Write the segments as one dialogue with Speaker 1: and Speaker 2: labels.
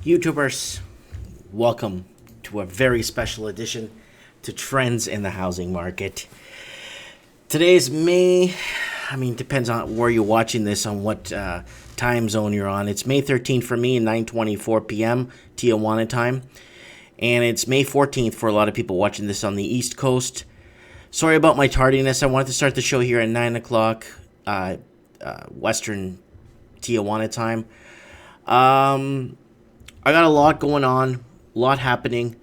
Speaker 1: YouTubers, welcome to a very special edition to Trends in the Housing Market. Today's May, depends on where you're watching this, on what time zone you're on. It's May 13th for me, 9:24 p.m. Tijuana time. And it's May 14th for a lot of people watching this on the East Coast. Sorry about my tardiness. I wanted to start the show here at 9 o'clock Western Tijuana time. I got a lot going on, a lot happening,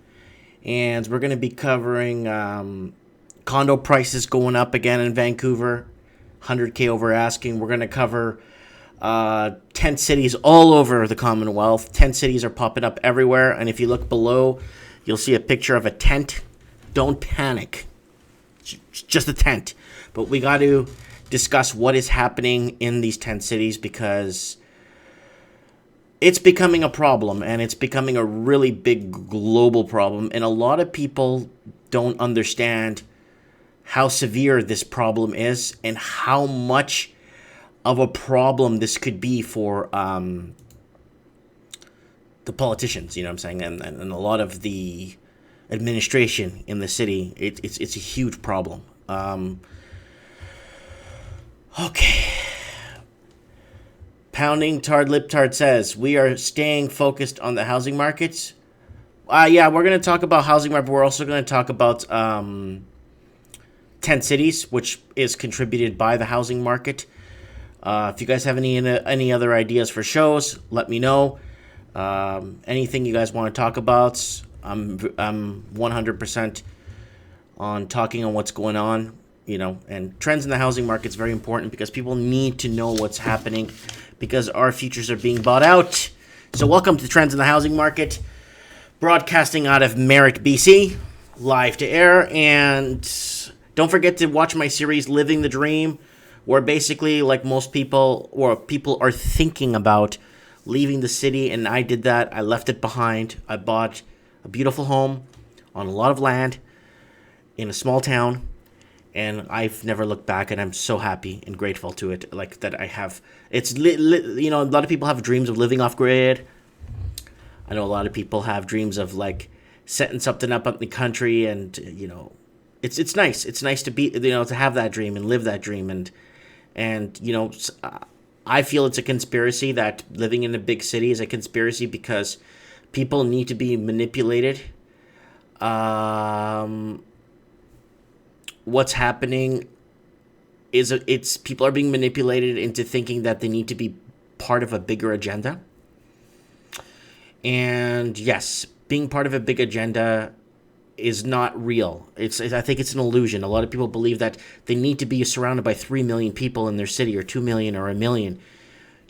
Speaker 1: and we're going to be covering condo prices going up again in Vancouver, 100K over asking. We're going to cover tent cities all over the Commonwealth. Tent cities are popping up everywhere, and if you look below, you'll see a picture of a tent. Don't panic. It's just a tent. But we got to discuss what is happening in these tent cities because it's becoming a problem, and it's becoming a really big global problem, and a lot of people don't understand how severe this problem is and how much of a problem this could be for the politicians, you know what I'm saying, and a lot of the administration in the city. It's a huge problem. Okay. Pounding Tard Lip Tard says, we are staying focused on the housing markets. Yeah, we're going to talk about housing market. We're also going to talk about tent cities, which is contributed by the housing market. If you guys have any other ideas for shows, let me know. Anything you guys want to talk about, I'm 100% on talking on what's going on. And trends in the housing market is very important because people need to know what's happening because our futures are being bought out. So welcome to Trends in the Housing Market, broadcasting out of Merritt, BC, live to air. And don't forget to watch my series, Living the Dream, where basically, like most people, or people are thinking about leaving the city, and I did that. I left it behind. I bought a beautiful home on a lot of land in a small town. And I've never looked back, and I'm so happy and grateful to it. Like that, I have. It's a lot of people have dreams of living off grid. I know a lot of people have dreams of like setting something up in the country, and it's nice. It's nice to be to have that dream and live that dream, and I feel it's a conspiracy that living in a big city is a conspiracy because people need to be manipulated. What's happening is it's people are being manipulated into thinking that they need to be part of a bigger agenda. And yes, being part of a big agenda is not real. I think it's an illusion. A lot of people believe that they need to be surrounded by 3 million people in their city, or 2 million, or 1 million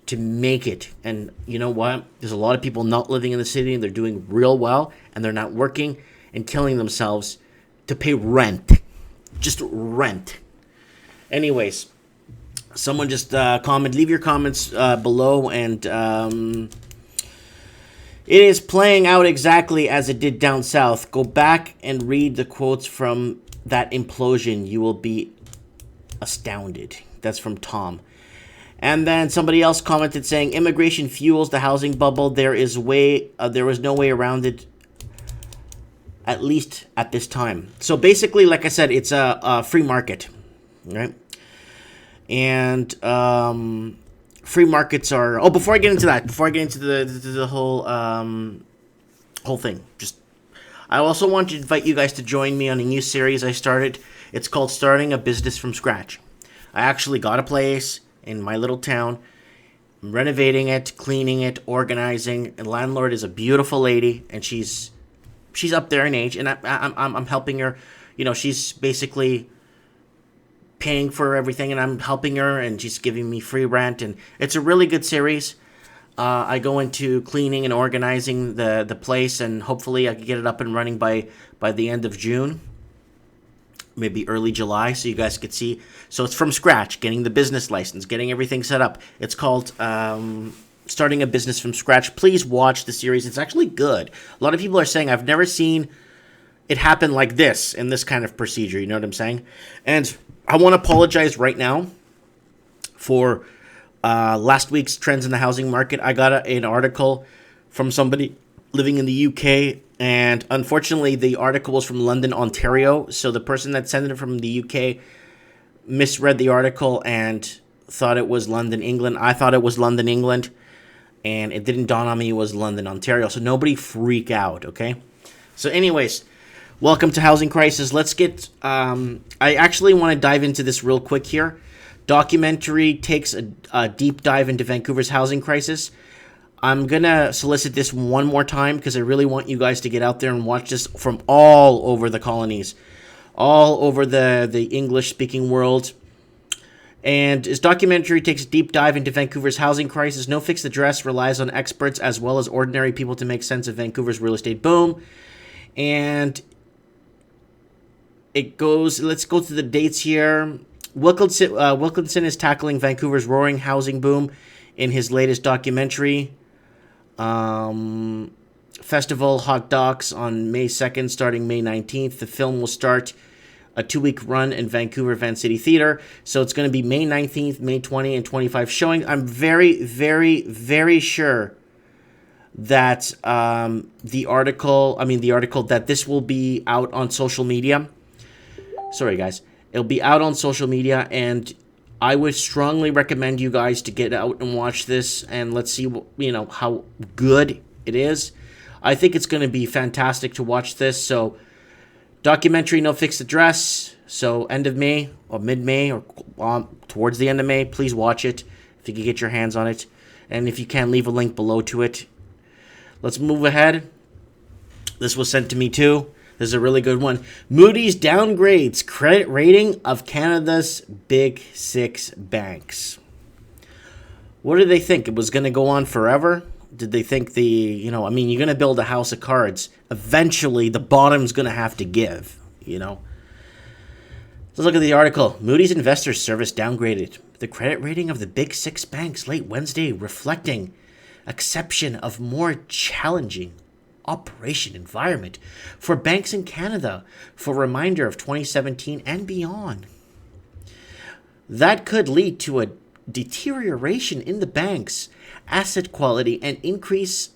Speaker 1: to make it. And you know what? There's a lot of people not living in the city, and they're doing real well, and they're not working and killing themselves to pay rent. Just rent. Anyways, someone just comment. Leave your comments below, and it is playing out exactly as it did down south. Go back and read the quotes from that implosion. You will be astounded. That's from Tom. And then somebody else commented saying, immigration fuels the housing bubble. There was no way around it, at least at this time. So basically, like I said, it's a free market, right? And free markets are... Oh, before I get into the whole thing, I also want to invite you guys to join me on a new series I started. It's called Starting a Business from Scratch. I actually got a place in my little town. I'm renovating it, cleaning it, organizing. And landlord is a beautiful lady, and she's up there in age, and I'm helping her. She's basically paying for everything, and I'm helping her, and she's giving me free rent, and it's a really good series. I go into cleaning and organizing the place, and hopefully I can get it up and running by the end of June, maybe early July, so you guys could see. So it's from scratch, getting the business license, getting everything set up. It's called Starting a Business from Scratch. Please watch the series. It's actually good. A lot of people are saying, I've never seen it happen like this in this kind of procedure. You know what I'm saying? And I want to apologize right now for last week's Trends in the Housing Market. I got an article from somebody living in the UK, and unfortunately the article was from London, Ontario, so the person that sent it from the UK misread the article and thought it was London, England. I thought it was London, England, and it didn't dawn on me it was London, Ontario, so nobody freak out, okay? So anyways, welcome to Housing Crisis. Let's get, I actually want to dive into this real quick here. Documentary takes a deep dive into Vancouver's housing crisis. I'm going to solicit this one more time because I really want you guys to get out there and watch this from all over the colonies, all over the English-speaking world. And his documentary takes a deep dive into Vancouver's housing crisis. No fixed address relies on experts as well as ordinary people to make sense of Vancouver's real estate boom. And it goes, let's go through the dates here. Wilkinson is tackling Vancouver's roaring housing boom in his latest documentary. Festival Hot Docs on May 2nd, starting May 19th. The film will start a 2-week run in Vancouver Van City Theatre. So it's going to be May 19th, May 20, and 25 showing. I'm very, very, very sure that the article that this will be out on social media. Sorry, guys. It'll be out on social media, and I would strongly recommend you guys to get out and watch this, and let's see, how good it is. I think it's going to be fantastic to watch this. So, documentary, no fixed address. So, end of May or mid-May or towards the end of May, please watch it if you can get your hands on it. And if you can, leave a link below to it. Let's move ahead. This was sent to me too. This is a really good one. Moody's downgrades credit rating of Canada's big 6 banks. What did they think? It was going to go on forever? Did they think you're going to build a house of cards. Eventually, the bottom's going to have to give, Let's look at the article. Moody's Investors Service downgraded the credit rating of the big 6 banks late Wednesday, reflecting acception of more challenging operation environment for banks in Canada for a reminder of 2017 and beyond. That could lead to a deterioration in the bank's asset quality and increase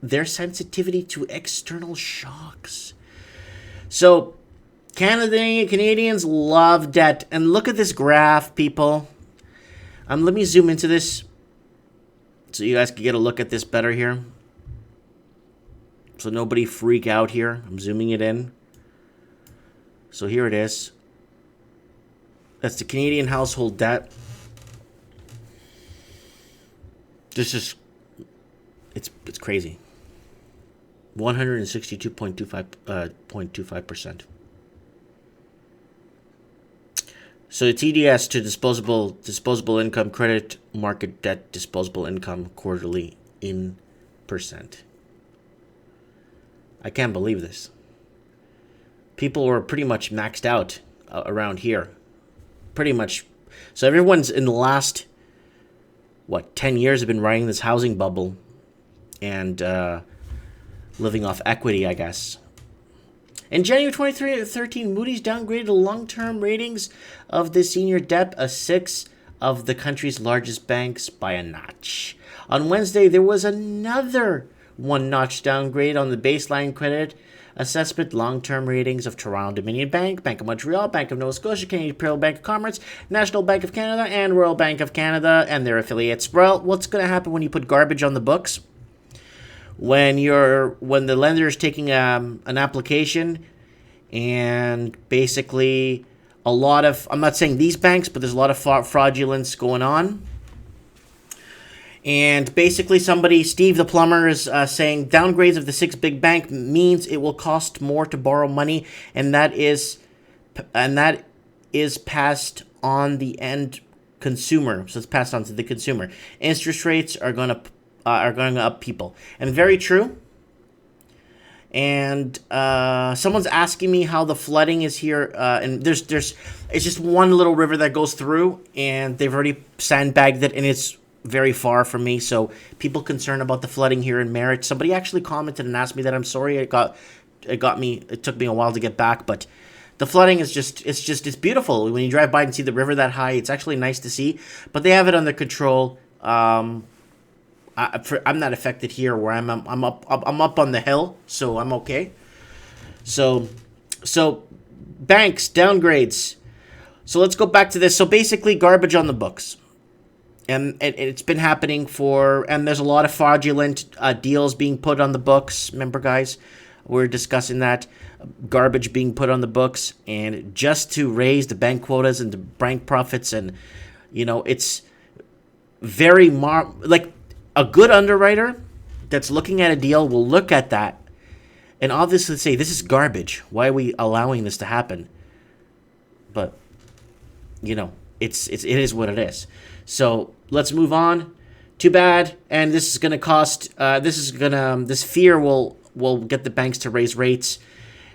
Speaker 1: their sensitivity to external shocks. So, Canadians love debt. And look at this graph, people. Let me zoom into this so you guys can get a look at this better here. So nobody freak out here. I'm zooming it in. So here it is. That's the Canadian household debt. This is, it's crazy. 162.25%. So the TDS to disposable income, credit market debt disposable income quarterly in percent. I can't believe this. People were pretty much maxed out around here. Pretty much. So everyone's in the last, 10 years have been riding this housing bubble and living off equity, I guess. In January 2013, Moody's downgraded the long-term ratings of the senior debt of 6 of the country's largest banks by a notch. On Wednesday, there was another one-notch downgrade on the baseline credit assessment long-term ratings of Toronto-Dominion Bank, Bank of Montreal, Bank of Nova Scotia, Canadian Imperial Bank of Commerce, National Bank of Canada, and Royal Bank of Canada and their affiliates. Well, what's going to happen when you put garbage on the books? When the lender is taking an application, and basically a lot of, I'm not saying these banks, but there's a lot of fraudulence going on. And basically Steve the plumber is saying downgrades of the 6 big bank means it will cost more to borrow money, and that is passed on the end consumer. So it's passed on to the consumer. Interest rates are going up, people, and very true. And someone's asking me how the flooding is here, and there's it's just one little river that goes through, and they've already sandbagged it, and it's very far from me. So people concerned about the flooding here in Merritt. Somebody actually commented and asked me that. I'm sorry, it took me a while to get back, but the flooding is it's beautiful. When you drive by and see the river that high, it's actually nice to see, but they have it under control. I I'm not affected here where I'm up on the hill, so I'm okay. So banks downgrades. So let's go back to this. So basically, garbage on the books, and it's been happening and there's a lot of fraudulent deals being put on the books. Remember, guys, we're discussing that garbage being put on the books, and just to raise the bank quotas and the bank profits, and it's very like a good underwriter that's looking at a deal will look at that and obviously say, this is garbage. Why are we allowing this to happen? But it is what it is. So let's move on. Too bad. And this is going to cost. This fear will get the banks to raise rates,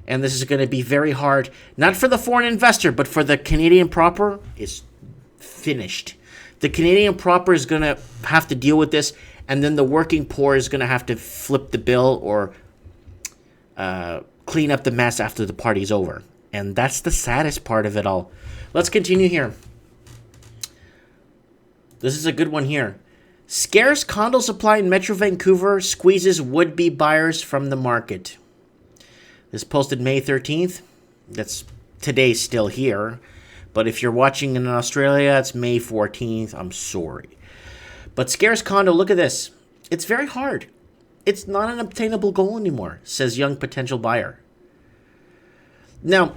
Speaker 1: and this is going to be very hard. Not for the foreign investor, but for the Canadian proper is finished. The Canadian proper is going to have to deal with this, and then the working poor is going to have to flip the bill or clean up the mess after the party's over. And that's the saddest part of it all. Let's continue here. This is a good one here. Scarce condo supply in Metro Vancouver squeezes would-be buyers from the market. This posted May 13th. That's today still here. But if you're watching in Australia, it's May 14th. I'm sorry. But scarce condo, look at this. It's very hard. It's not an obtainable goal anymore, says young potential buyer. Now,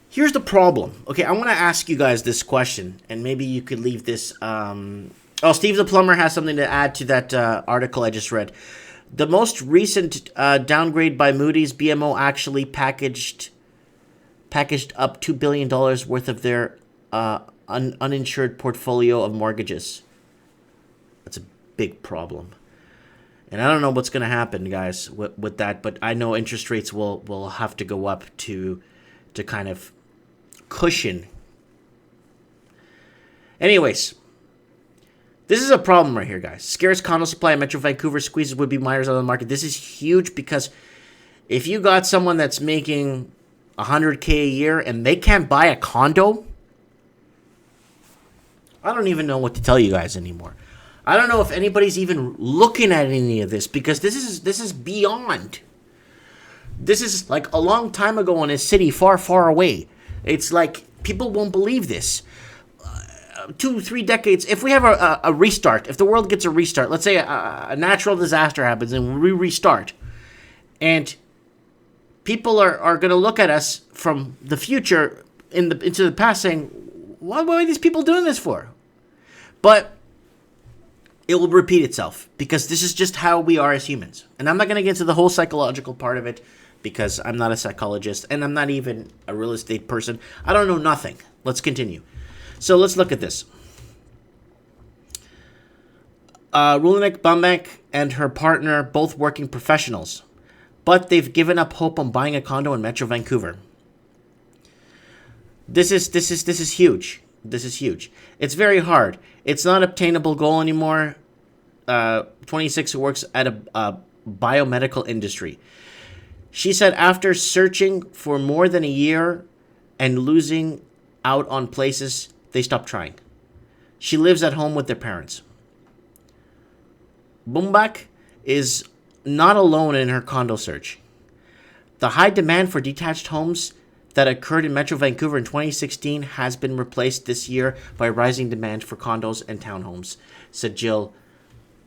Speaker 1: here's the problem. Okay, I want to ask you guys this question, and maybe you could leave this. Steve the Plumber has something to add to that article I just read. The most recent downgrade by Moody's, BMO actually packaged up $2 billion worth of their uninsured portfolio of mortgages. That's a big problem. And I don't know what's going to happen, guys, with that, but I know interest rates will have to go up to kind of cushion. Anyways, this is a problem right here, guys. Scarce condo supply in Metro Vancouver squeezes would-be buyers on the market. This is huge because if you got someone that's making $100K a year and they can't buy a condo, I don't even know what to tell you guys anymore. I don't know if anybody's even looking at any of this because this is beyond. This is like a long time ago in a city far, far away. It's like people won't believe this. 2-3 decades, if we have a restart, if the world gets a restart, let's say a natural disaster happens and we restart, and people are going to look at us from the future into the past saying, what are these people doing this for? But it will repeat itself because this is just how we are as humans. And I'm not going to get into the whole psychological part of it because I'm not a psychologist and I'm not even a real estate person. I don't know nothing. Let's continue. So let's look at this. Rulinek Bumbank and her partner, both working professionals, but they've given up hope on buying a condo in Metro Vancouver. This is huge. This is huge. It's very hard. It's not an obtainable goal anymore. 26 works at a biomedical industry. She said after searching for more than a year and losing out on places, they stopped trying. She lives at home with their parents. Bumbak is not alone in her condo search. The high demand for detached homes that occurred in Metro Vancouver in 2016 has been replaced this year by rising demand for condos and townhomes, said Jill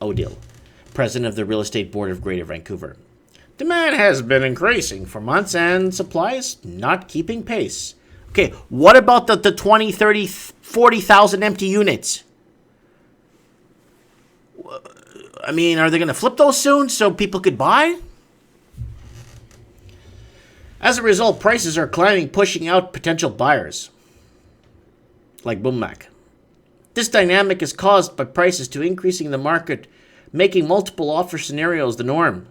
Speaker 1: Odile, president of the Real Estate Board of Greater Vancouver. Demand has been increasing for months and supply is not keeping pace. Okay, what about the 20, 30, 40,000 empty units? I mean, are they going to flip those soon so people could buy? As a result, prices are climbing, pushing out potential buyers, like Boomac. This dynamic is caused by prices to increasing in the market, making multiple offer scenarios the norm,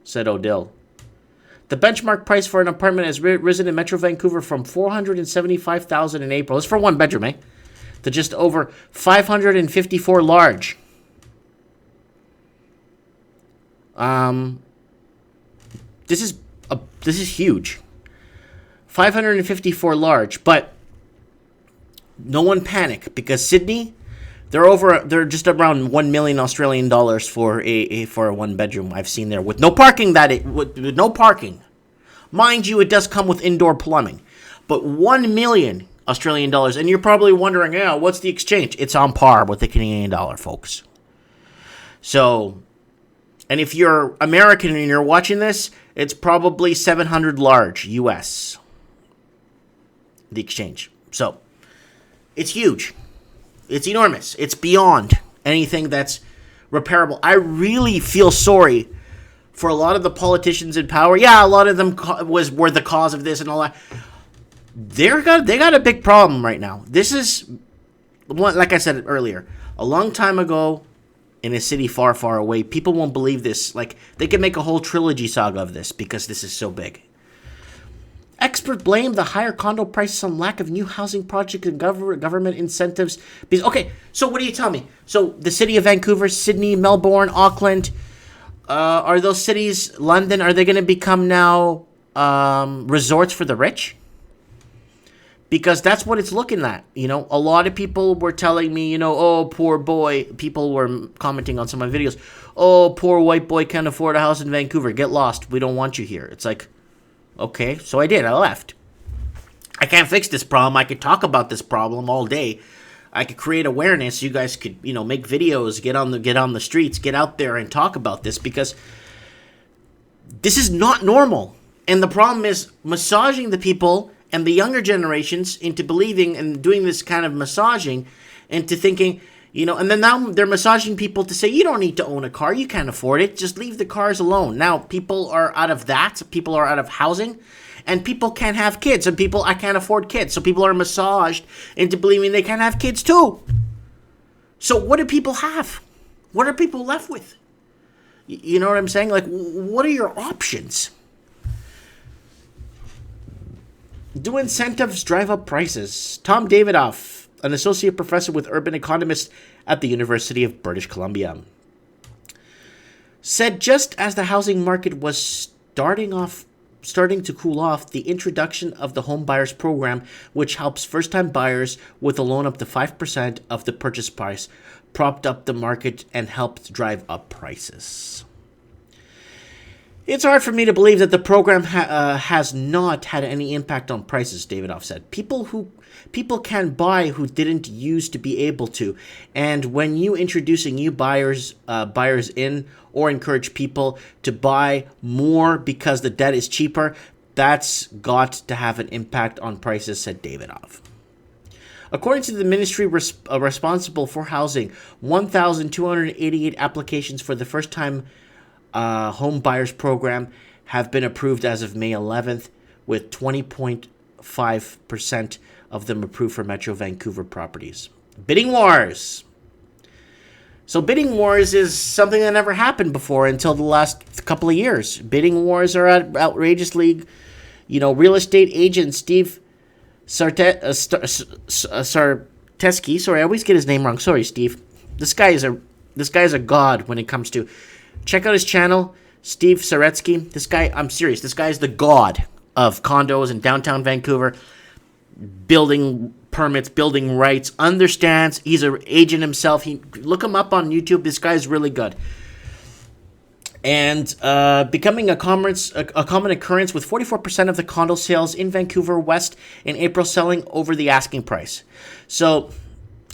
Speaker 1: said Odile. The benchmark price for an apartment has risen in Metro Vancouver from $475,000 in April, it's for one bedroom, to just over $554 large. This is huge. 554 large, but no one panic because Sydney, They're just around 1 million Australian dollars for a one bedroom. I've seen there with no parking. With no parking, mind you, it does come with indoor plumbing, but 1 million Australian dollars. And you're probably wondering, yeah, what's the exchange? It's on par with the Canadian dollar, folks. So, and if you're American and you're watching this, it's probably 700 large US. The exchange. So, it's huge. It's enormous. It's beyond anything that's repairable. I really feel sorry for a lot of the politicians in power. Yeah, a lot of them were the cause of this and all that. They got a big problem right now. This is, like I said earlier, a long time ago in a city far, far away. People won't believe this. Like, they could make a whole trilogy saga of this because this is so big. Experts blame the higher condo prices on lack of new housing projects and government incentives. Okay, so what do you tell me? So the city of Vancouver, Sydney, Melbourne, Auckland, are those cities, London, are they going to become now resorts for the rich? Because that's what it's looking at. You know, a lot of people were telling me, you know, oh, poor boy. People were commenting on some of my videos. Oh, poor white boy can't afford a house in Vancouver. Get lost. We don't want you here. It's like, okay, so I did. I left. I can't fix this problem. I could talk about this problem all day. I could create awareness. You guys could, you know, make videos, get on the streets, get out there and talk about this because this is not normal. And the problem is massaging the people and the younger generations into believing and doing this kind of massaging into thinking, you know, and then now they're massaging people to say, you don't need to own a car. You can't afford it. Just leave the cars alone. Now, people are out of that. People are out of housing. And people can't have kids. And I can't afford kids. So people are massaged into believing they can have kids too. So what do people have? What are people left with? You know what I'm saying? Like, what are your options? Do incentives drive up prices? Tom Davidoff, an associate professor with urban economists at the University of British Columbia, said just as the housing market was starting to cool off, the introduction of the home buyers program, which helps first-time buyers with a loan up to 5% of the purchase price, propped up the market and helped drive up prices. It's hard for me to believe that the program has not had any impact on prices, Davidoff said. People can buy who didn't used to be able to, and when you introducing new buyers in or encourage people to buy more because the debt is cheaper, that's got to have an impact on prices, said Davidoff. According to the ministry responsible for housing, 1,288 applications for the first-time home buyers program have been approved as of May 11th, with 20.5% of them approved for Metro Vancouver properties. Bidding wars. So bidding wars is something that never happened before until the last couple of years. Bidding wars are outrageously, you know, real estate agent Steve Sarteski. Sorry, I always get his name wrong. Sorry, Steve. This guy is a god when it comes to. Check out his channel, Steve Saretsky. This guy, I'm serious. This guy is the god of condos in downtown Vancouver, building permits, building rights, understands. He's an agent himself. Look him up on YouTube. This guy is really good. And becoming a common occurrence with 44% of the condo sales in Vancouver West in April selling over the asking price. So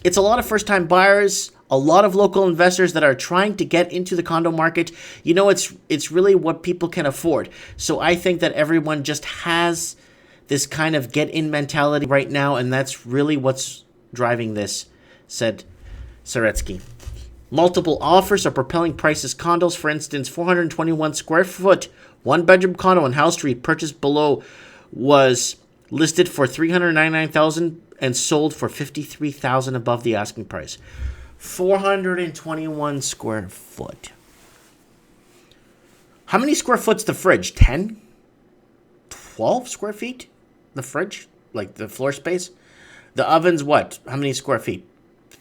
Speaker 1: it's a lot of first-time buyers, a lot of local investors that are trying to get into the condo market. You know, it's really what people can afford. So I think that everyone just has this kind of get-in mentality right now, and that's really what's driving this, said Saretsky. Multiple offers are propelling prices. Condos, for instance, 421 square foot, one-bedroom condo on House Street, purchased below, was listed for $399,000 and sold for $53,000 above the asking price. 421 square foot. How many square foot's the fridge? 10? 12 square feet? The fridge? Like the floor space? The oven's what? How many square feet?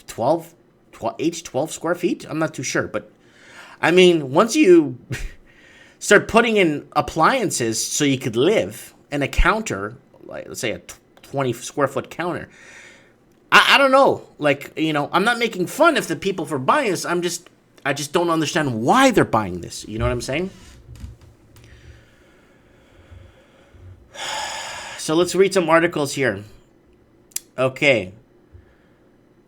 Speaker 1: 12? 12 square feet? I'm not too sure. But, I mean, once you start putting in appliances so you could live, and a counter, like let's say a 20 square foot counter, I don't know. Like, I'm not making fun of the people for buying this. I just don't understand why they're buying this. You know what I'm saying? So let's read some articles here. Okay.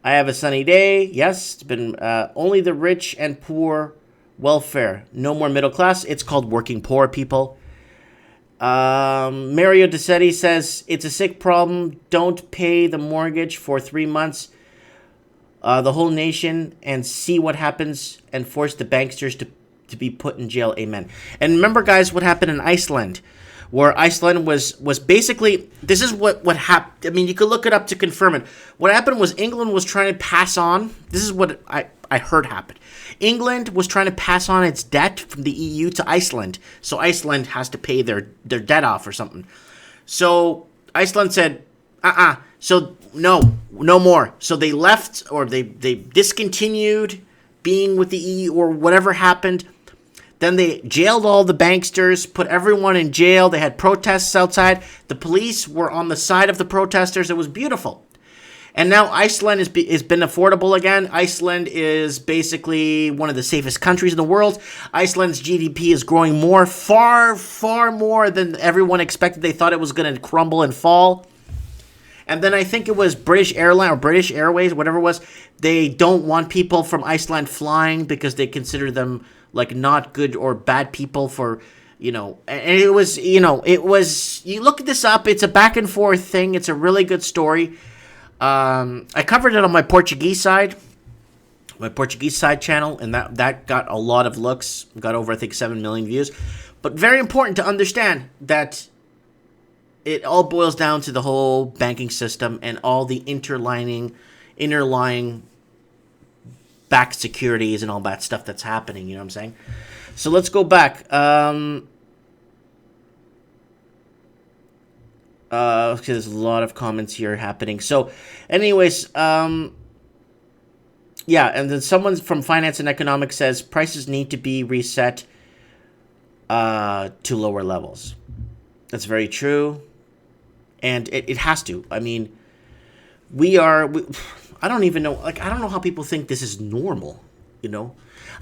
Speaker 1: I have a sunny day. Yes, it's been only the rich and poor welfare. No more middle class. It's called working poor, people. Mario DeSetti says, it's a sick problem. Don't pay the mortgage for 3 months. The whole nation and see what happens and force the banksters to be put in jail. Amen. And remember, guys, what happened in Iceland, where Iceland was basically, this is what happened. I mean, you could look it up to confirm it. What happened was England was trying to pass on, this is what I heard happened. England was trying to pass on its debt from the EU to Iceland. So Iceland has to pay their debt off or something. So Iceland said, so no more. So they left, or they discontinued being with the EU, or whatever happened. Then they jailed all the banksters, put everyone in jail. They had protests outside. The police were on the side of the protesters. It was beautiful. And now Iceland has been affordable again. Iceland is basically one of the safest countries in the world. Iceland's GDP is growing far, far more than everyone expected. They thought it was going to crumble and fall. And then I think it was British Airlines or British Airways, whatever it was. They don't want people from Iceland flying because they consider them like not good or bad people for, and it was, you look this up. It's a back and forth thing. It's a really good story. I covered it on my Portuguese side channel, and that got a lot of looks, got over, I think, 7 million views. But very important to understand that it all boils down to the whole banking system and all the interlying back securities and all that stuff that's happening, you know what I'm saying? So let's go back. Okay, there's a lot of comments here happening. So, anyways, yeah, and then someone from Finance and Economics says prices need to be reset to lower levels. That's very true, and it has to. I mean, I don't even know. Like, I don't know how people think this is normal.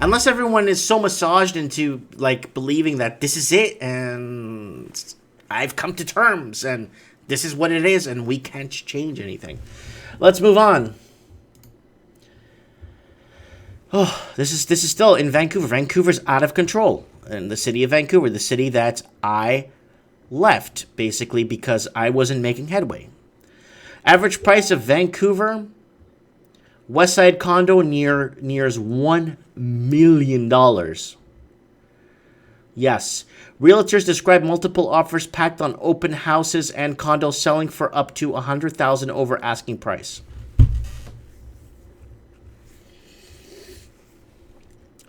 Speaker 1: Unless everyone is so massaged into like believing that this is it and I've come to terms, and this is what it is, and we can't change anything. Let's move on. Oh, this is still in Vancouver. Vancouver's out of control. In the city of Vancouver, the city that I left, basically, because I wasn't making headway. Average price of Vancouver Westside condo nears $1 million. Yes. Realtors describe multiple offers packed on open houses and condos selling for up to $100,000 over asking price.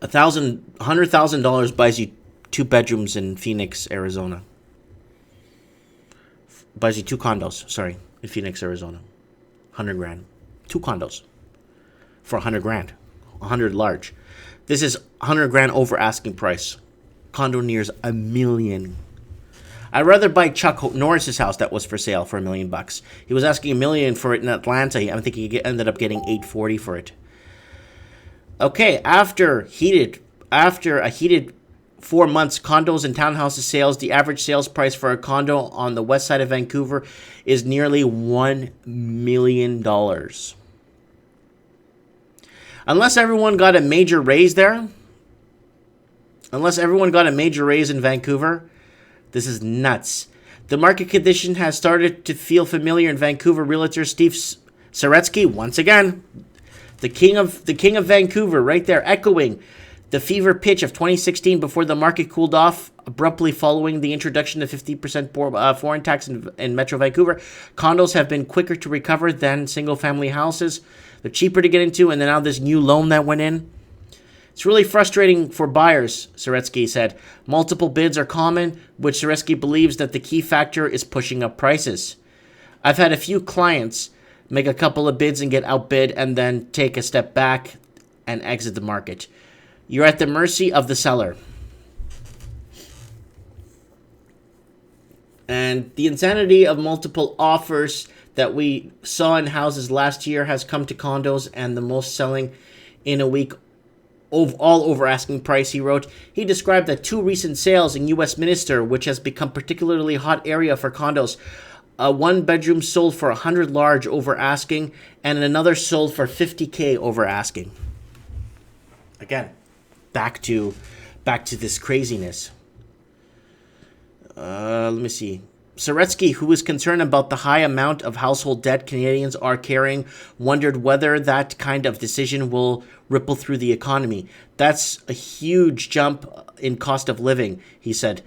Speaker 1: $100,000 buys you 2 bedrooms in Phoenix, Arizona. Buys you 2 condos, in Phoenix, Arizona. $100,000. 2 condos for $100,000. 100 large. This is $100,000 over asking price. Condo nears $1 million. I'd rather buy Chuck Norris's house that was for sale for $1 million. He was asking $1 million for it in Atlanta. I think he ended up getting $840 for it. Okay, after a heated 4 months, condos and townhouses sales, the average sales price for a condo on the west side of Vancouver is nearly $1 million. Unless everyone got a major raise there, unless everyone got a major raise in Vancouver, this is nuts. The market condition has started to feel familiar in Vancouver. Realtor Steve Saretsky, once again, the king of Vancouver, right there, echoing the fever pitch of 2016 before the market cooled off abruptly following the introduction of 50% foreign tax in Metro Vancouver. Condos have been quicker to recover than single-family houses. They're cheaper to get into, and then now this new loan that went in. It's really frustrating for buyers, Saretsky said. Multiple bids are common, which Saretsky believes that the key factor is pushing up prices. I've had a few clients make a couple of bids and get outbid and then take a step back and exit the market. You're at the mercy of the seller. And the insanity of multiple offers that we saw in houses last year has come to condos, and the most selling in a week, all over asking price, he wrote. He described that 2 recent sales in Westminster, which has become particularly hot area for condos. A 1-bedroom sold for 100 large over asking, and another sold for 50K over asking. Again, back to this craziness. Let me see. Soretsky, who is concerned about the high amount of household debt Canadians are carrying, wondered whether that kind of decision will ripple through the economy. That's a huge jump in cost of living, he said.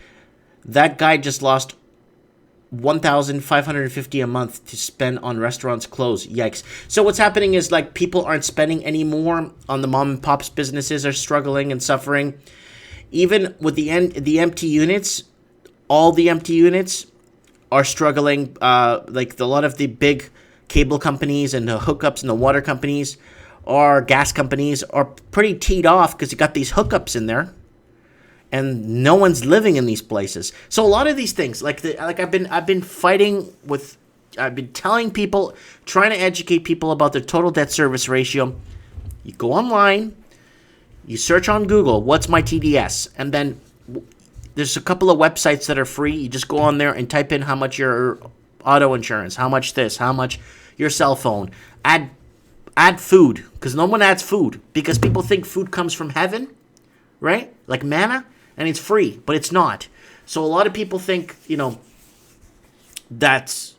Speaker 1: That guy just lost $1,550 a month to spend on restaurants closed. Yikes. So what's happening is, like, people aren't spending anymore on the mom and pops. Businesses are struggling and suffering. Even with the empty units, all the empty units are struggling. Like a lot of the big cable companies and the hookups and the water companies or gas companies are pretty teed off because you got these hookups in there, and no one's living in these places. So a lot of these things, I've been fighting with, I've been telling people, trying to educate people about their total debt service ratio. You go online, you search on Google, what's my TDS, and then there's a couple of websites that are free. You just go on there and type in how much your auto insurance, how much this, how much your cell phone. Add food, because no one adds food, because people think food comes from heaven, right? Like manna, and it's free, but it's not. So a lot of people think, that's,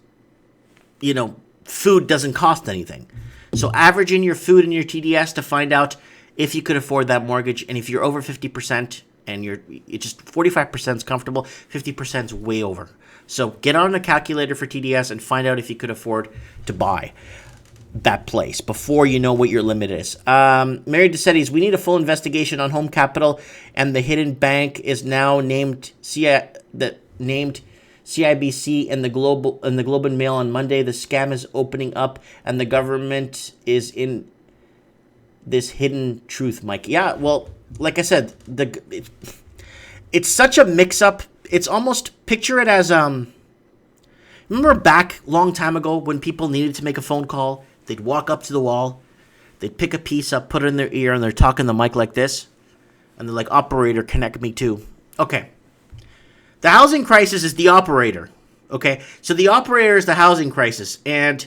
Speaker 1: food doesn't cost anything. So average in your food and your TDS to find out if you could afford that mortgage, and if you're over 50%, and it's just 45% is comfortable, 50% is way over. So get on a calculator for TDS and find out if you could afford to buy that place before you know what your limit is. Mary DeSettis, we need a full investigation on Home Capital, and the hidden bank is now named CIBC in the Globe and Mail on Monday. The scam is opening up, and the government is in this hidden truth, Mike. Yeah, well, like I said, it's such a mix-up. It's almost, picture it as, remember back long time ago when people needed to make a phone call? They'd walk up to the wall, they'd pick a piece up, put it in their ear, and they're talking the mic like this. And they're like, operator, connect me too. Okay. The housing crisis is the operator. Okay. So the operator is the housing crisis. And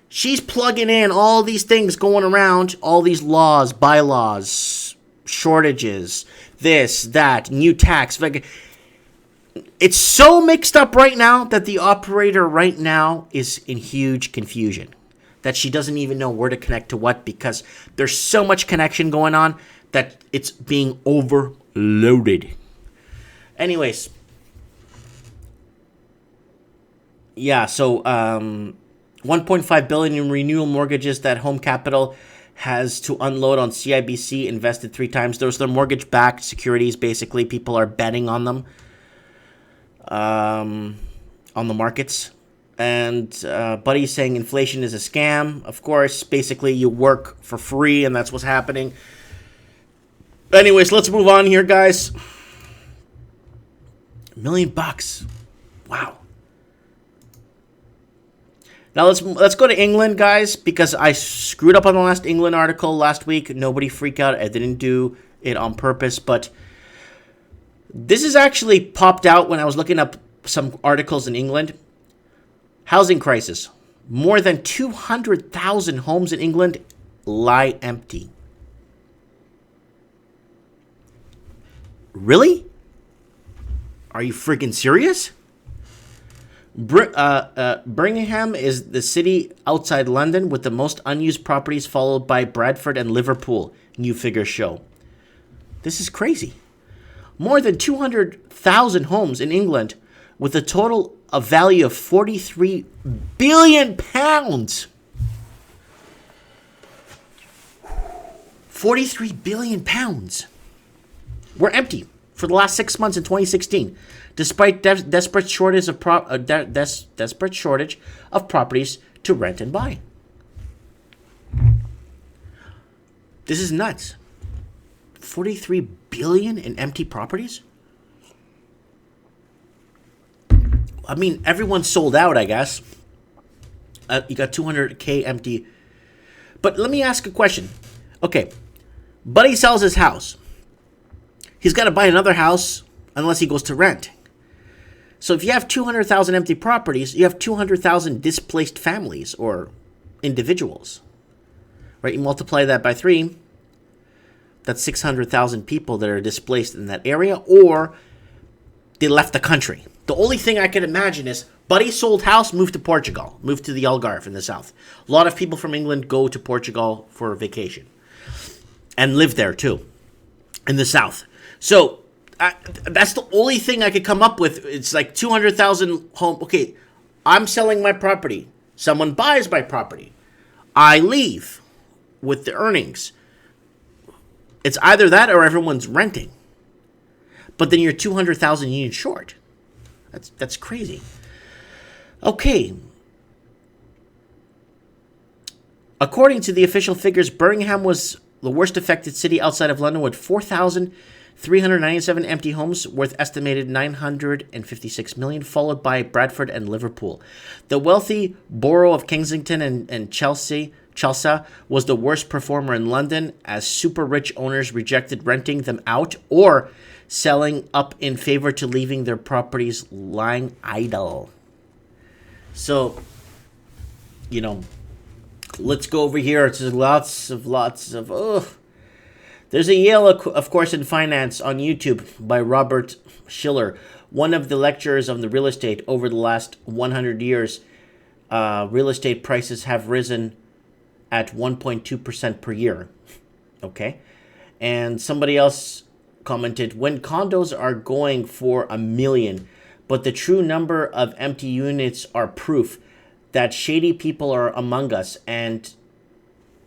Speaker 1: she's plugging in all these things going around, all these laws, bylaws, shortages, this, that, new tax. Like, it's so mixed up right now that the operator right now is in huge confusion, that she doesn't even know where to connect to what, because there's so much connection going on that it's being overloaded. Anyways. Yeah, so $1.5 billion in renewal mortgages that Home Capital has to unload on CIBC, invested 3 times. Those are mortgage-backed securities, basically. People are betting on them, on the markets. And Buddy's saying inflation is a scam. Of course, basically you work for free, and that's what's happening. Anyways, let's move on here, guys. $1 million. Wow. Now let's go to England, guys, because I screwed up on the last England article last week. Nobody freak out. I didn't do it on purpose, but this is actually popped out when I was looking up some articles in England. Housing crisis. More than 200,000 homes in England lie empty. Really? Are you freaking serious? Birmingham is the city outside London with the most unused properties, followed by Bradford and Liverpool, new figures show. This is crazy. More than 200,000 homes in England with a total of value of £43 billion. £43 billion were empty for the last 6 months in 2016, despite desperate shortage of properties to rent and buy. This is nuts. 43 billion in empty properties? I mean, everyone's sold out, I guess. You got 200K empty. But let me ask a question. Okay, Buddy sells his house. He's got to buy another house unless he goes to rent. So if you have 200,000 empty properties, you have 200,000 displaced families or individuals. Right? You multiply that by 3, that's 600,000 people that are displaced in that area, or they left the country. The only thing I can imagine is Buddy sold house, moved to Portugal, moved to the Algarve in the south. A lot of people from England go to Portugal for vacation and live there too, in the south. So that's the only thing I could come up with. It's like 200,000 home. Okay, I'm selling my property. Someone buys my property. I leave with the earnings. It's either that or everyone's renting. But then you're 200,000 units short. That's crazy. Okay. According to the official figures, Birmingham was the worst affected city outside of London, with 4,397 empty homes worth estimated 956 million, followed by Bradford and Liverpool. The wealthy borough of Kensington and Chelsea was the worst performer in London, as super rich owners rejected renting them out or selling up in favor to leaving their properties lying idle. So, let's go over here. It's lots of. There's a Yale, of course, in finance on YouTube by Robert Schiller, one of the lecturers on the real estate. Over the last 100 years, real estate prices have risen at 1.2% per year. Okay, and somebody else commented, when condos are going for $1 million, but the true number of empty units are proof that shady people are among us, and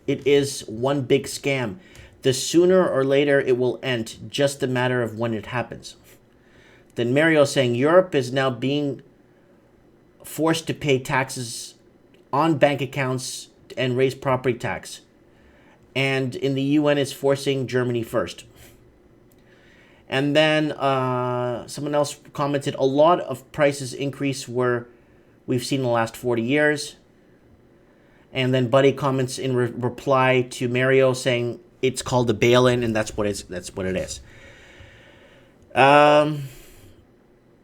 Speaker 1: it is one big scam. The sooner or later it will end, just a matter of when it happens. Then Mario saying, Europe is now being forced to pay taxes on bank accounts and raise property tax. And in the UN is forcing Germany first. And then someone else commented, a lot of prices increase where we've seen in the last 40 years. And then Buddy comments in reply to Mario saying it's called a bail-in, and that's what it is.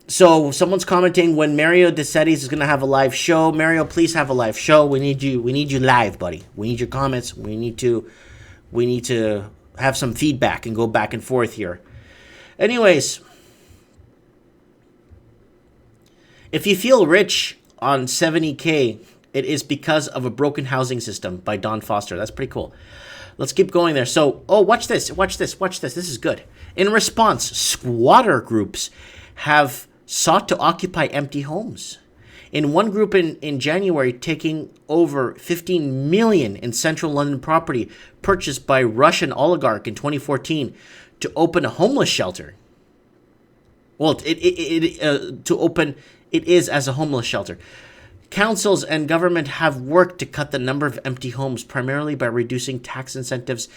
Speaker 1: So someone's commenting, when Mario DeCetis is going to have a live show. Mario, please have a live show. We need you live, buddy. We need your comments. We need to have some feedback and go back and forth here. Anyways, if you feel rich on 70K, it is because of a broken housing system by Don Foster. That's pretty cool. Let's keep going there. So, watch this. This is good. In response, squatter groups have sought to occupy empty homes. In one group in January, taking over 15 million in central London property purchased by Russian oligarch in 2014 to open a homeless shelter. Well, it is as a homeless shelter. Councils and government have worked to cut the number of empty homes, primarily by reducing tax incentives,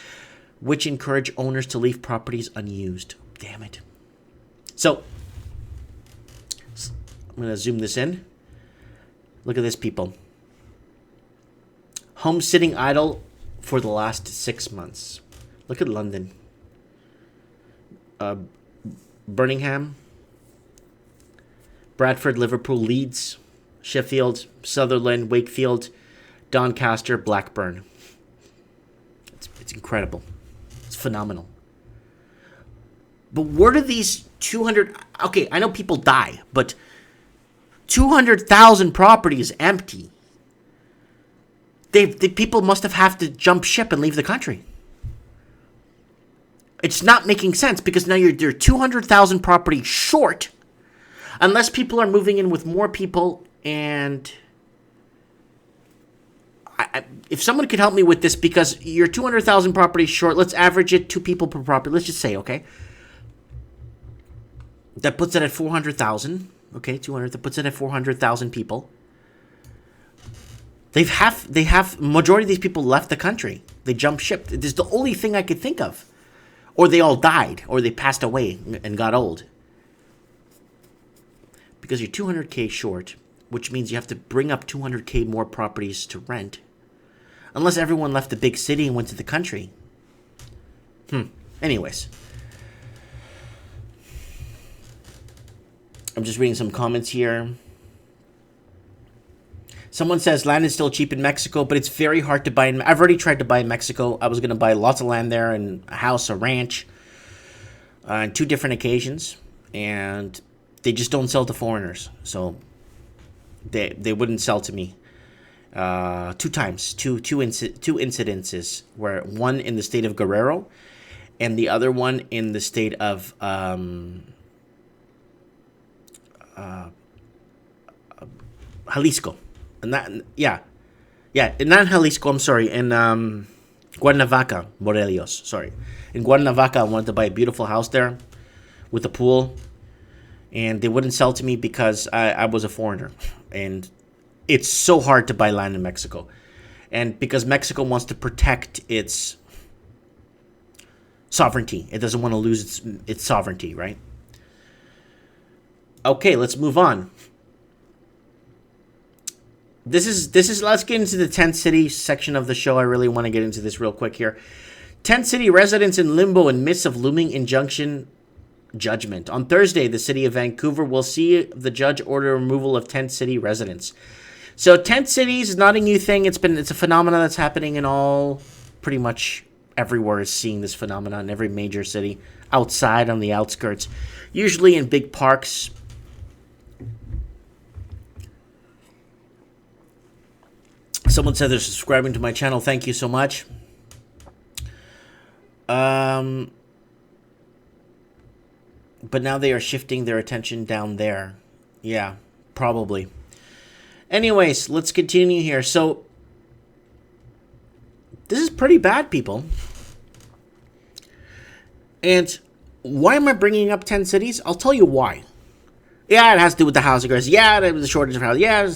Speaker 1: which encourage owners to leave properties unused. Damn it. So, I'm going to zoom this in. Look at this, people. Homes sitting idle for the last 6 months. Look at London. Birmingham, Bradford, Liverpool, Leeds, Sheffield, Sutherland, Wakefield, Doncaster, Blackburn. It's incredible. It's phenomenal. But where do these 200... Okay, I know people die, but 200,000 properties empty. The people must have to jump ship and leave the country. It's not making sense because now you're 200,000 properties short, unless people are moving in with more people. And if someone could help me with this, because you're 200,000 properties short, let's average it 2 people per property. Let's just say, okay, that puts it at 400,000. Okay, 200. That puts it at 400,000 people. They have majority of these people left the country. They jumped ship. This is the only thing I could think of. Or they all died, or they passed away and got old. Because you're 200K short, which means you have to bring up 200K more properties to rent. Unless everyone left the big city and went to the country. Anyways. I'm just reading some comments here. Someone says land is still cheap in Mexico, but it's very hard to buy. I've already tried to buy in Mexico. I was going to buy lots of land there and a house, a ranch, on 2 different occasions. And they just don't sell to foreigners. So they wouldn't sell to me. 2 times, two incidences, where one in the state of Guerrero and the other one in the state of Jalisco. And that, not in Jalisco, I'm sorry, in Cuernavaca, Morelos, sorry. In Cuernavaca, I wanted to buy a beautiful house there with a pool, and they wouldn't sell to me because I was a foreigner. And it's so hard to buy land in Mexico. And because Mexico wants to protect its sovereignty. It doesn't want to lose its sovereignty, right? Okay, let's move on. This is let's get into the tent city section of the show. I really want to get into this real quick here. Tent city residents in limbo in midst of looming injunction judgment. On Thursday, the city of Vancouver will see the judge order removal of tent city residents. So tent cities is not a new thing. It's a phenomenon that's happening in all, pretty much everywhere is seeing this phenomenon in every major city, outside on the outskirts, usually in big parks. Someone said they're subscribing to my channel. Thank you so much. But now they are shifting their attention down there. Yeah, probably. Anyways, let's continue here. So, this is pretty bad, people. And why am I bringing up 10 cities? I'll tell you why. Yeah, it has to do with the housing crisis. Yeah, there was a shortage of housing. Yeah,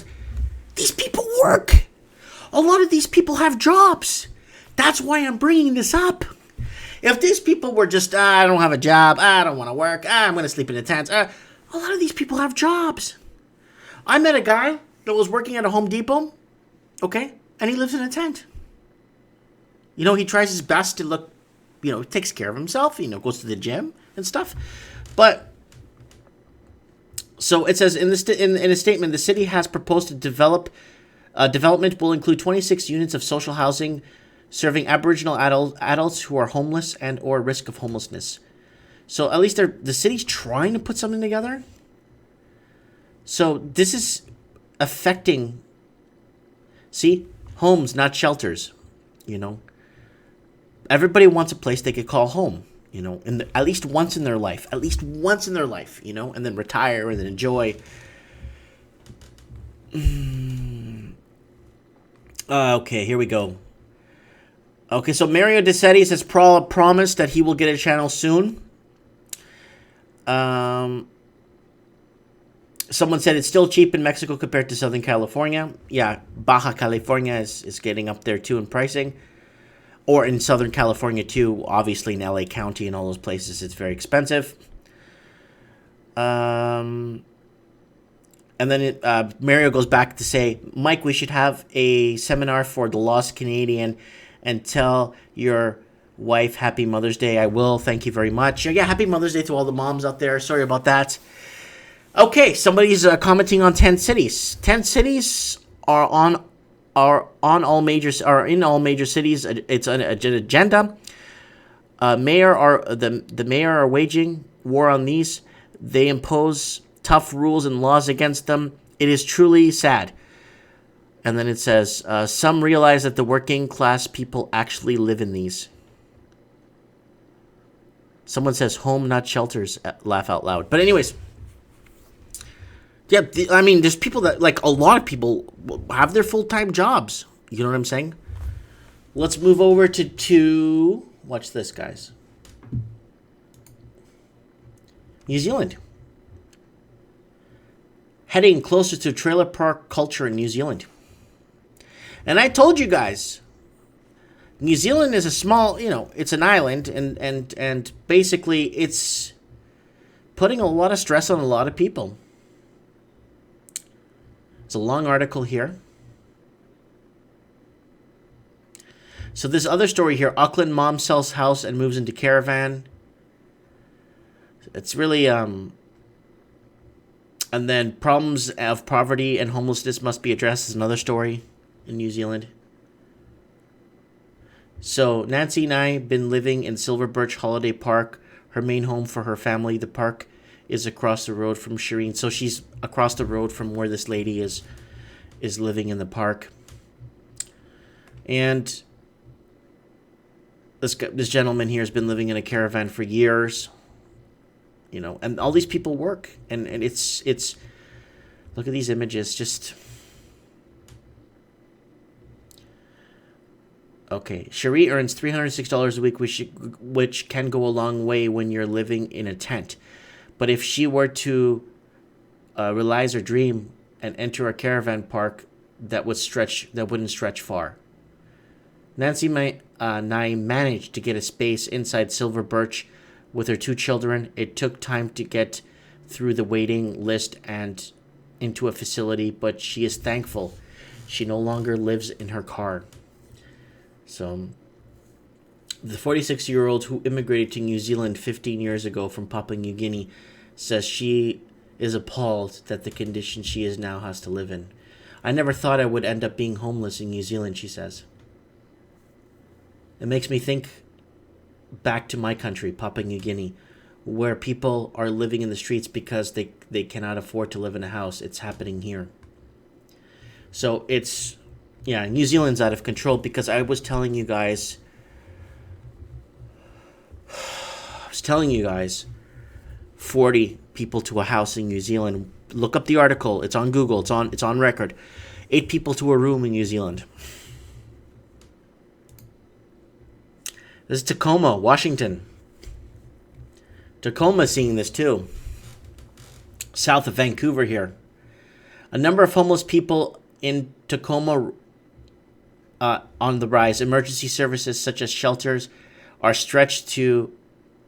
Speaker 1: these people work. A lot of these people have jobs. That's why I'm bringing this up. If these people were just, I don't have a job, I don't want to work, I'm going to sleep in a tent. A lot of these people have jobs. I met a guy that was working at a Home Depot, okay, and he lives in a tent. You know, he tries his best to look, you know, takes care of himself, you know, goes to the gym and stuff. But, so it says in a statement, the city has proposed to development will include 26 units of social housing serving Aboriginal adults who are homeless and or risk of homelessness. So at least the city's trying to put something together. So this is affecting, see, homes, not shelters, you know. Everybody wants a place they could call home, you know, at least once in their life, you know, and then retire and then enjoy. Okay, here we go. Okay, so Mario DeSetis has promised that he will get a channel soon. Someone said it's still cheap in Mexico compared to Southern California. Yeah, Baja California is getting up there too in pricing. Or in Southern California too. Obviously in LA County and all those places it's very expensive. And then Mario goes back to say, Mike, we should have a seminar for the lost Canadian and tell your wife Happy Mother's Day. I will. Thank you very much. Yeah, Happy Mother's Day to all the moms out there. Sorry about that. Okay, somebody's commenting on 10 cities. 10 cities are in all major cities. It's an agenda. The mayor are waging war on these. They impose tough rules and laws against them. It is truly sad. And then it says, some realize that the working class people actually live in these. Someone says, home, not shelters. Laugh out loud. But anyways, yeah, I mean, there's people that, like, a lot of people have their full-time jobs. You know what I'm saying? Let's move over to watch this, guys. New Zealand. Heading closer to trailer park culture in New Zealand. And I told you guys, New Zealand is a small, you know, it's an island, and basically it's putting a lot of stress on a lot of people. It's a long article here. So this other story here, Auckland mom sells house and moves into caravan. It's really, and then problems of poverty and homelessness must be addressed is another story in New Zealand. So Nancy and I have been living in Silver Birch Holiday Park, her main home for her family. The park is across the road from Shireen. So she's across the road from where this lady is living in the park. And this gentleman here has been living in a caravan for years. You know, and all these people work, and it's look at these images. Just okay. Cherie earns $306 a week, which can go a long way when you're living in a tent. But if she were to realize her dream and enter a caravan park, that wouldn't stretch far. Nancy and I managed to get a space inside Silver Birch with her 2 children. It took time to get through the waiting list and into a facility, but she is thankful she no longer lives in her car. So, the 46-year-old who immigrated to New Zealand 15 years ago from Papua New Guinea says she is appalled that the condition she is now has to live in. I never thought I would end up being homeless in New Zealand, she says. It makes me think back to my country, Papua New Guinea, where people are living in the streets because they cannot afford to live in a house. It's happening here. So it's, yeah, New Zealand's out of control because I was telling you guys 40 people to a house in New Zealand. Look up the article. It's on Google. It's on record. 8 people to a room in New Zealand. This is Tacoma, Washington. Tacoma is seeing this too. South of Vancouver here. A number of homeless people in Tacoma on the rise. Emergency services such as shelters are stretched to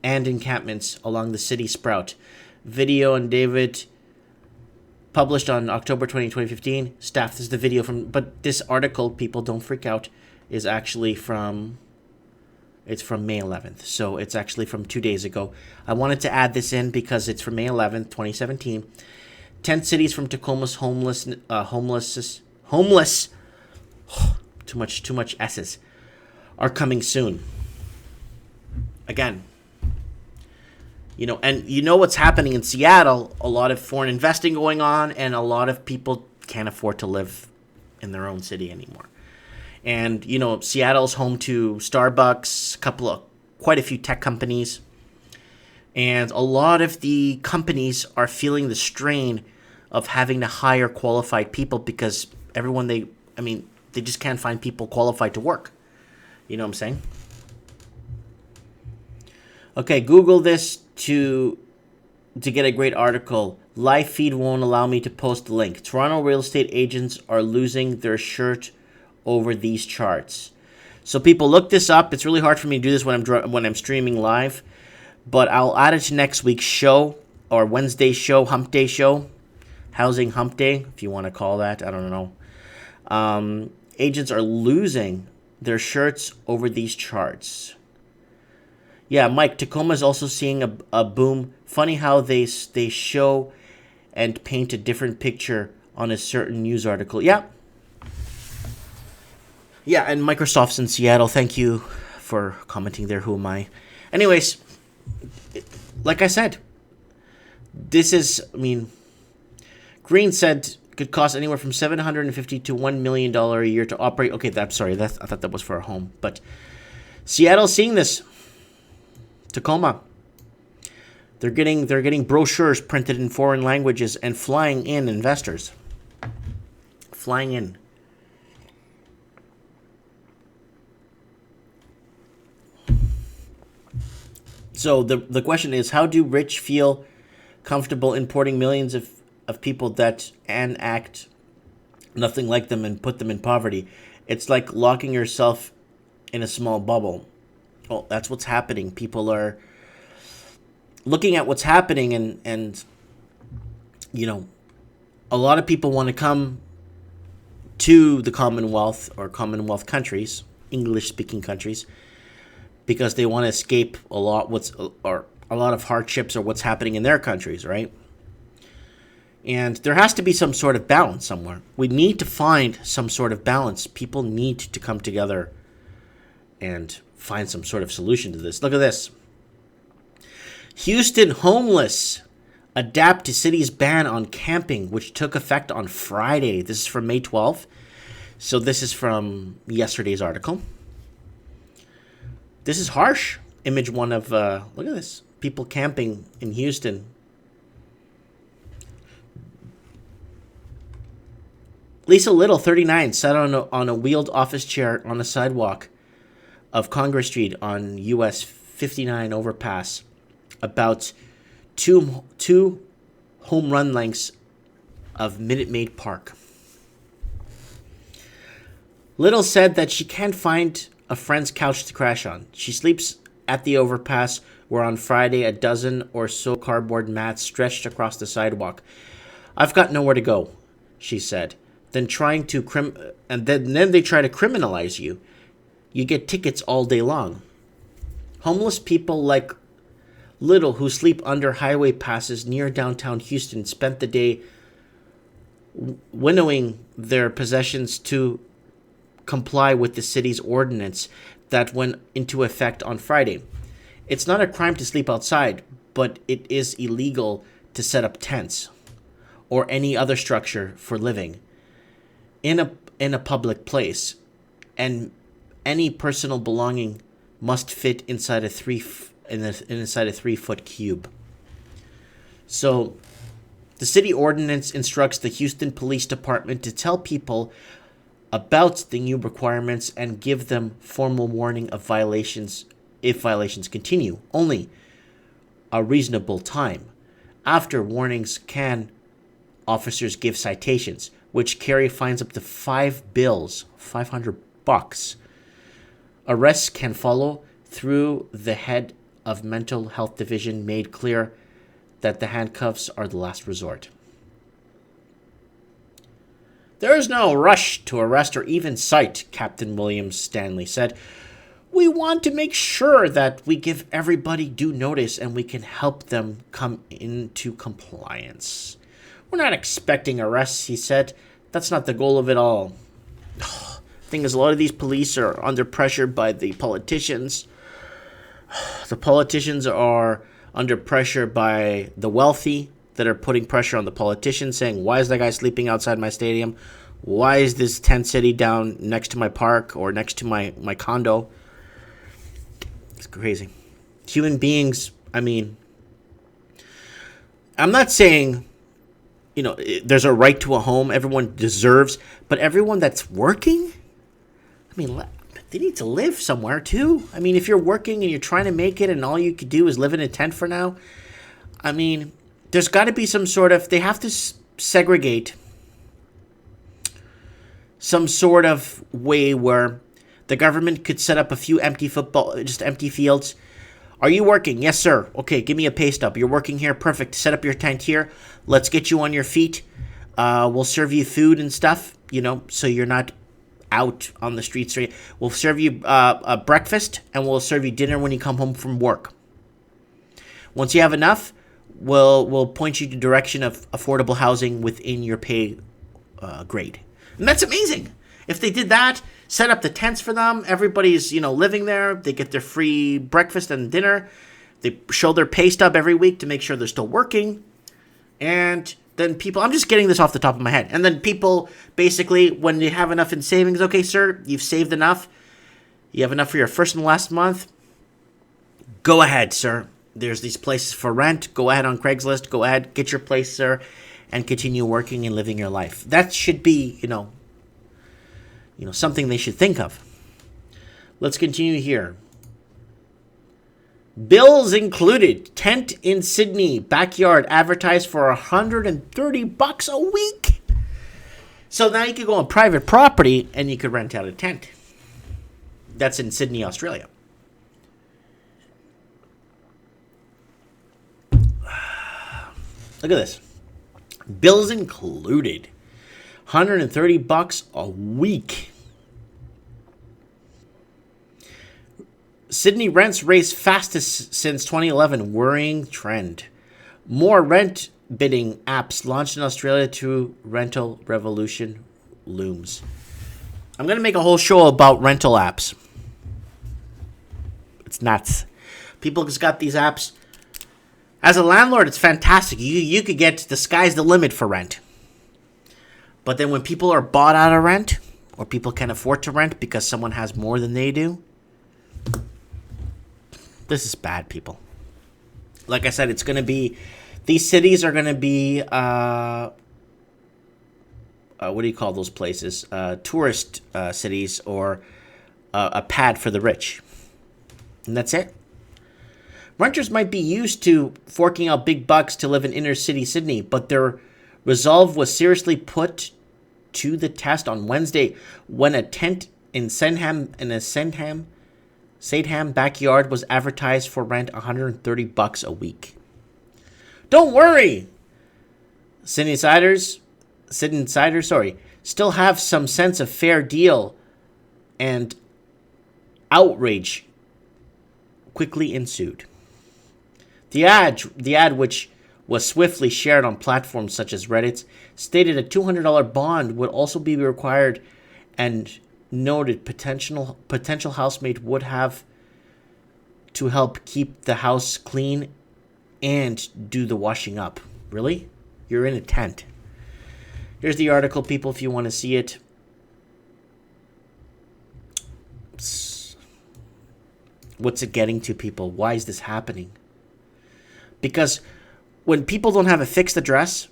Speaker 1: and encampments along the city sprout. Video and David published on October 20, 2015. Staff, this is the video from, but this article, people don't freak out, is actually from... It's from May 11th, so it's actually from 2 days ago. I wanted to add this in because it's from May 11th, 2017. 10 cities from Tacoma's homeless, too much S's, are coming soon. Again, you know, and you know what's happening in Seattle, a lot of foreign investing going on, and a lot of people can't afford to live in their own city anymore. And, you know, Seattle's home to Starbucks, quite a few tech companies. And a lot of the companies are feeling the strain of having to hire qualified people because they just can't find people qualified to work. You know what I'm saying? Okay, Google this to get a great article. Live feed won't allow me to post the link. Toronto real estate agents are losing their shirt over these charts. So people, look this up. It's really hard for me to do this when I'm streaming live, but I'll add it to next week's show or Wednesday show, Hump Day show, Housing Hump Day, if you want to call that. I don't know. Agents are losing their shirts over these charts. Yeah, Mike, Tacoma is also seeing a boom. Funny how they show and paint a different picture on a certain news article. Yeah. Yeah, and Microsoft's in Seattle. Thank you for commenting there. Who am I? Anyways, like I said, this is, Green said could cost anywhere from $750,000 to $1 million a year to operate. Okay, I thought that was for a home. But Seattle's seeing this. Tacoma. They're getting brochures printed in foreign languages and flying in investors. Flying in. So the question is, how do rich feel comfortable importing millions of people that act nothing like them and put them in poverty? It's like locking yourself in a small bubble. Well, that's what's happening. People are looking at what's happening and you know, a lot of people want to come to the Commonwealth or Commonwealth countries, English-speaking countries, because they want to escape a lot of hardships or what's happening in their countries, right? And there has to be some sort of balance somewhere. We need to find some sort of balance. People need to come together and find some sort of solution to this. Look at this. Houston homeless adapt to city's ban on camping, which took effect on Friday. This is from May 12th. So this is from yesterday's article. This is harsh. Image one of, look at this. People camping in Houston. Lisa Little, 39, sat on a wheeled office chair on the sidewalk of Congress Street on US 59 overpass, about two home run lengths of Minute Maid Park. Little said that she can't find a friend's couch to crash on. She sleeps at the overpass where on Friday a dozen or so cardboard mats stretched across the sidewalk. I've got nowhere to go, she said. Then then they try to criminalize you. You get tickets all day long. Homeless people like Little, who sleep under highway passes near downtown Houston, spent the day winnowing their possessions to comply with the city's ordinance that went into effect on Friday. It's not a crime to sleep outside, but it is illegal to set up tents or any other structure for living in a public place, and any personal belonging must fit inside a 3-foot cube. So the city ordinance instructs the Houston Police Department to tell people about the new requirements and give them formal warning of violations if violations continue. Only a reasonable time. After warnings, officers give citations, which carry fines up to $500. Arrests can follow through. The head of Mental Health Division made clear that the handcuffs are the last resort. There is no rush to arrest or even cite, Captain William Stanley said. We want to make sure that we give everybody due notice and we can help them come into compliance. We're not expecting arrests, he said. That's not the goal of it all. Thing is, a lot of these police are under pressure by the politicians. The politicians are under pressure by the wealthy that are putting pressure on the politicians, saying, why is that guy sleeping outside my stadium? Why is this tent city down next to my park or next to my condo? It's crazy. Human beings, I mean, I'm not saying, there's a right to a home everyone deserves, but everyone that's working, I mean, they need to live somewhere too. I mean, if you're working and you're trying to make it and all you could do is live in a tent for now, I mean, there's got to be some sort of, they have to segregate some sort of way where the government could set up a few empty fields. Are you working? Yes, sir. Okay, give me a pay stub. You're working here. Perfect. Set up your tent here. Let's get you on your feet. We'll serve you food and stuff, so you're not out on the streets. We'll serve you a breakfast, and we'll serve you dinner when you come home from work. Once you have enough, we'll point you to direction of affordable housing within your pay grade. And that's amazing. If they did that, set up the tents for them, everybody's, living there, they get their free breakfast and dinner, they show their pay stub every week to make sure they're still working, and then people, I'm just getting this off the top of my head, and then people, basically, when they have enough in savings, okay, sir, you've saved enough, you have enough for your first and last month, go ahead, sir, there's these places for rent, go ahead on Craigslist, go ahead, get your place, sir, and continue working and living your life. That should be, something they should think of. Let's continue here. Bills included. Tent in Sydney. Backyard advertised for $130 a week. So now you could go on private property and you could rent out a tent. That's in Sydney, Australia. Look at this. Bills included. $130 a week. Sydney rents raise fastest since 2011, worrying trend. More rent bidding apps launched in Australia to rental revolution looms. I'm going to make a whole show about rental apps. It's nuts. People just got these apps. As a landlord, it's fantastic. You could get, the sky's the limit for rent. But then when people are bought out of rent, or people can't afford to rent because someone has more than they do, this is bad, people. Like I said, it's going to be, these cities are going to be, what do you call those places? Tourist cities, or a pad for the rich. And that's it. Renters might be used to forking out big bucks to live in inner city Sydney, but their resolve was seriously put to the test on Wednesday when a tent in Sandham backyard was advertised for rent $130 a week. Don't worry, Sydney insiders, still have some sense of fair deal, and outrage quickly ensued. The ad, which was swiftly shared on platforms such as Reddit, stated a $200 bond would also be required, and noted potential housemate would have to help keep the house clean and do the washing up. Really? You're in a tent. Here's the article, people, if you want to see it. What's it getting to, people? Why is this happening? Because when people don't have a fixed address,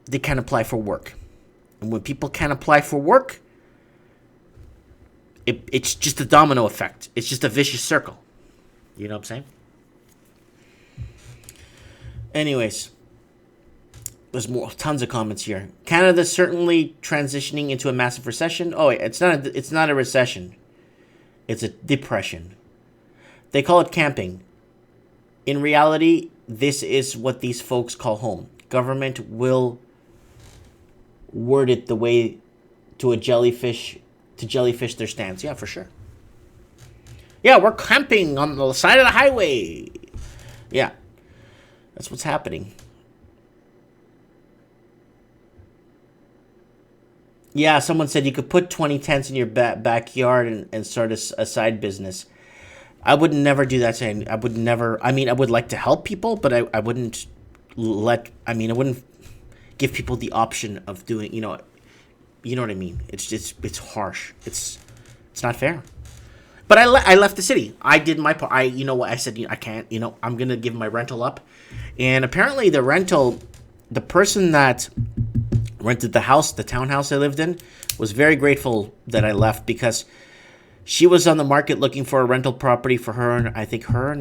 Speaker 1: they can't apply for work. And when people can't apply for work, it's just a domino effect. It's just a vicious circle. You know what I'm saying? Anyways, there's tons of comments here. Canada's certainly transitioning into a massive recession. Oh, it's not a recession. It's a depression. They call it camping. In reality, this is what these folks call home. Government will word it the way to jellyfish their stance. Yeah, for sure. Yeah, we're camping on the side of the highway. Yeah, that's what's happening. Yeah, someone said you could put 20 tents in your backyard and start a side business. I would never do that. I would never. I mean, I would like to help people, but I wouldn't I wouldn't give people the option of doing. You know what I mean. It's harsh. It's not fair. But I left the city. I did my part. I said I can't. I'm gonna give my rental up, and apparently the person that rented the house, the townhouse I lived in, was very grateful that I left, because she was on the market looking for a rental property for her and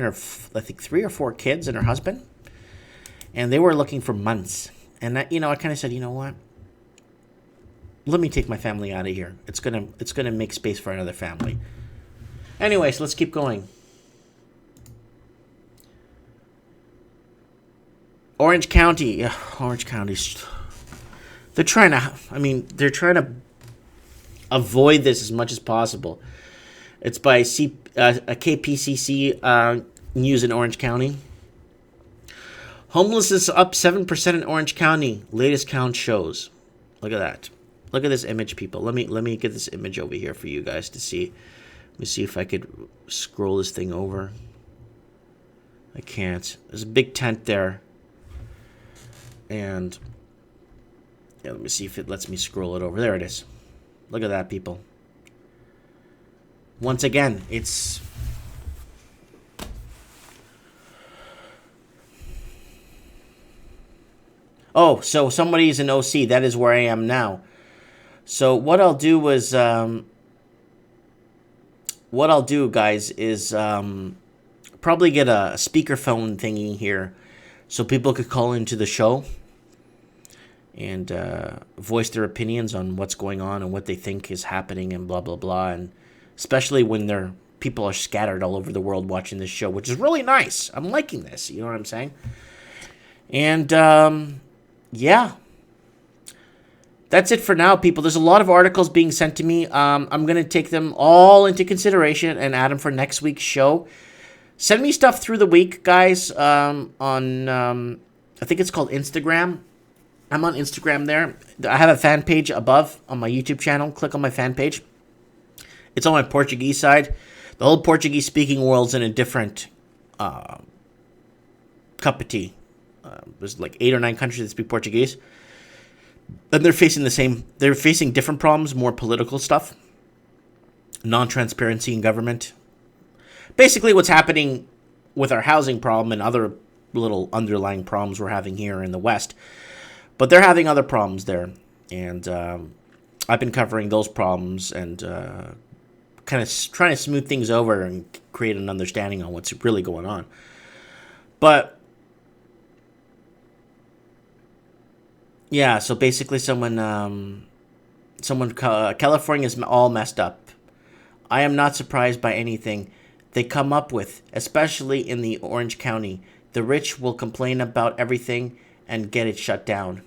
Speaker 1: her 3 or 4 kids and her husband, and they were looking for months. And I kind of said, you know what? Let me take my family out of here. It's gonna make space for another family. Anyways, let's keep going. Orange County. Yeah, Orange County's. They're trying to avoid this as much as possible. It's by a KPCC news in Orange County. Homelessness up 7% in Orange County. Latest count shows. Look at that. Look at this image, people. Let me get this image over here for you guys to see. Let me see if I could scroll this thing over. I can't. There's a big tent there. And yeah, let me see if it lets me scroll it over. There it is. Look at that, people. Once again, it's... Oh, so somebody's in OC. That is where I am now. So what I'll do, guys, is probably get a speakerphone thingy here so people could call into the show and voice their opinions on what's going on and what they think is happening and blah, blah, blah. And especially when people are scattered all over the world watching this show, which is really nice. I'm liking this. You know what I'm saying? And, yeah. that's it for now, people. There's a lot of articles being sent to me. I'm going to take them all into consideration and add them for next week's show. Send me stuff through the week, guys, on, I think it's called Instagram. I'm on Instagram there. I have a fan page above on my YouTube channel. Click on my fan page. It's on my Portuguese side. The whole Portuguese-speaking world's in a different cup of tea. There's like 8 or 9 countries that speak Portuguese. And they're facing different problems, more political stuff. Non-transparency in government. Basically what's happening with our housing problem and other little underlying problems we're having here in the West. But they're having other problems there. And I've been covering those problems and kind of trying to smooth things over and create an understanding on what's really going on. But yeah, so basically California is all messed up. I am not surprised by anything they come up with, especially in the Orange County. The rich will complain about everything and get it shut down.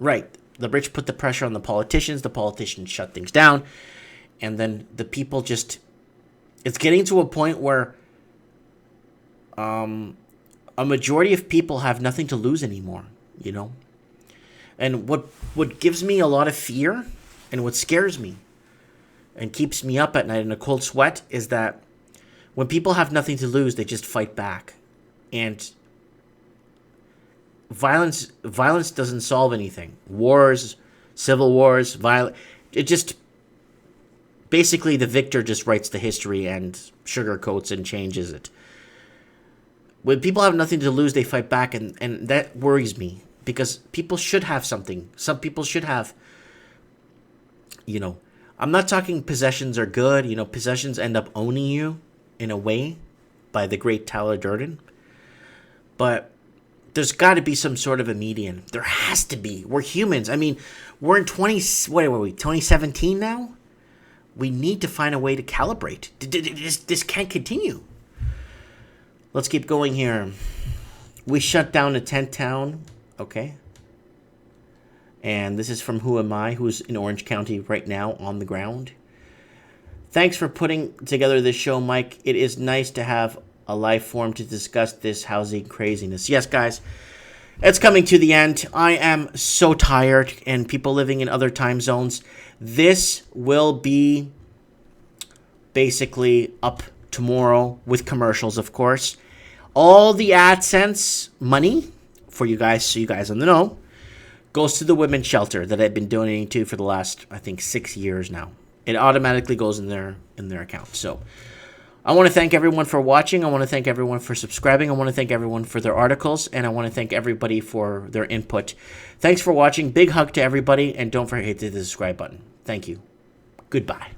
Speaker 1: Right. The rich put the pressure on the politicians shut things down, and then the people just... It's getting to a point where a majority of people have nothing to lose anymore, you know? And what gives me a lot of fear and what scares me and keeps me up at night in a cold sweat is that when people have nothing to lose, they just fight back. And violence doesn't solve anything. Wars, civil wars, violence, it just... Basically, the victor just writes the history and sugarcoats and changes it. When people have nothing to lose, they fight back, and that worries me. Because people should have something. Some people should have, you know... I'm not talking possessions are good. You know, possessions end up owning you, in a way, by the great Tyler Durden. But there's got to be some sort of a median. There has to be. We're humans. I mean, we're in 2017 now? We need to find a way to calibrate. This can't continue. Let's keep going here. We shut down a tent town. Okay. And this is from Who Am I, who's in Orange County right now on the ground. Thanks for putting together this show, Mike. It is nice to have a live forum to discuss this housing craziness. Yes, guys, it's coming to the end. I am so tired, and people living in other time zones. This will be basically up tomorrow with commercials, of course. All the AdSense money for you guys, so you guys on the know, goes to the women's shelter that I've been donating to for the last, I think, 6 years now. It automatically goes in their account. So I want to thank everyone for watching. I want to thank everyone for subscribing. I want to thank everyone for their articles, and I want to thank everybody for their input. Thanks for watching. Big hug to everybody, and don't forget to hit the subscribe button. Thank you. Goodbye.